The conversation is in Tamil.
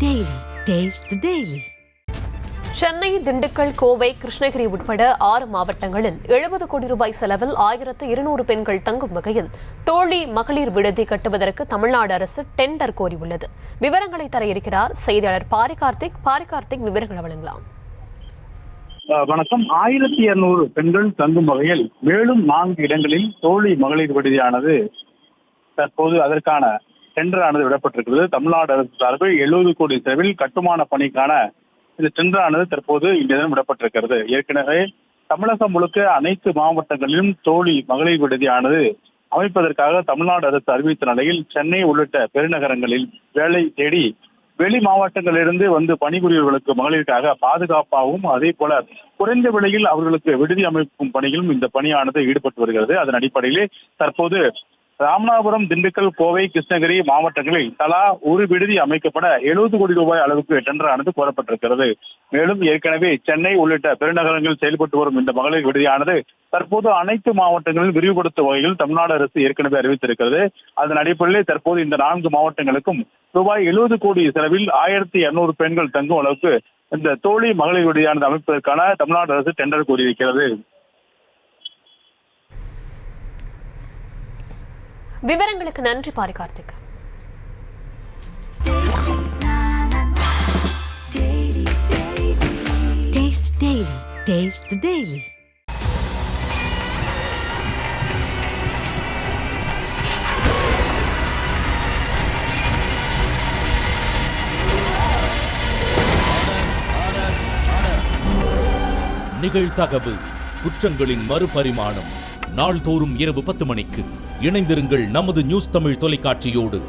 Daily. Taste the Daily. Chennai, Dindigul, Kovai, Krishnagiri உட்பட 6 மாவட்டங்களில் 70 கோடி ரூபாய் செலவில் 1200 பெண்கள் தங்கும் வகையில் தோழி மகளிர் விடுதி கட்டுவதற்கு தமிழ்நாடு அரசு டெண்டர் கோரியுள்ளது. விவரங்களை தர இருக்கிறார் செய்தியாளர் பாரிகார்த்திக். விவரங்களை வழங்கலாம். வணக்கம். 1200 பெண்கள் தங்கும் வகையில் மேலும் 4 இடங்களில் தோழி மகளிர் விடுதியானது தற்போது அதற்கான டெண்டரானது விடப்பட்டிருக்கிறது. தமிழ்நாடு அரசு சார்பில் 70 கோடி செலவில் கட்டுமான பணிக்கான இந்த டெண்டரானது தற்போது இந்த தினம் விடப்பட்டிருக்கிறது. ஏற்கனவே தமிழகம் முழுக்க அனைத்து மாவட்டங்களிலும் தோழி மகளிர் விடுதியானது அமைப்பதற்காக தமிழ்நாடு அரசு அறிவித்த நிலையில் சென்னை உள்ளிட்ட பெருநகரங்களில் வேலை தேடி வெளி மாவட்டங்களிலிருந்து வந்து பணிபுரியவர்களுக்கு மகளிருக்காக பாதுகாப்பாகவும் அதே போல குறைந்த விலையில் அவர்களுக்கு விடுதி அமைக்கும் பணியிலும் இந்த பணியானது ஈடுபட்டு வருகிறது. அதன் அடிப்படையிலே தற்போது ராமநாதபுரம், திண்டுக்கல், கோவை, கிருஷ்ணகிரி மாவட்டங்களில் தலா ஒரு விடுதி அமைக்கப்பட 70 கோடி ரூபாய் அளவுக்கு டெண்டரானது கோரப்பட்டிருக்கிறது. மேலும் ஏற்கனவே சென்னை உள்ளிட்ட பெருநகரங்களில் செயல்பட்டு வரும் இந்த மகளிர் விடுதியானது தற்போது அனைத்து மாவட்டங்களில் விரிவுபடுத்தும் வகையில் தமிழ்நாடு அரசு ஏற்கனவே அறிவித்திருக்கிறது. அதன் அடிப்படையில் தற்போது இந்த 4 மாவட்டங்களுக்கும் ரூபாய் 70 கோடி செலவில் 1200 பெண்கள் தங்கும் அளவுக்கு இந்த தோழி மகளிர் விடுதியானது அமைப்பதற்கான தமிழ்நாடு அரசு டெண்டர் கோரியிருக்கிறது. விவரங்களுக்கு நன்றி பாரிகார்த்திக். Taste Daily. Taste the Daily. நிகழ்தகவு குற்றங்களின் மறுபரிமாணம் நாள்தோறும் இரவு 10 மணிக்கு இணைந்திருங்கள் நமது நியூஸ் தமிழ் தொலைக்காட்சியோடு.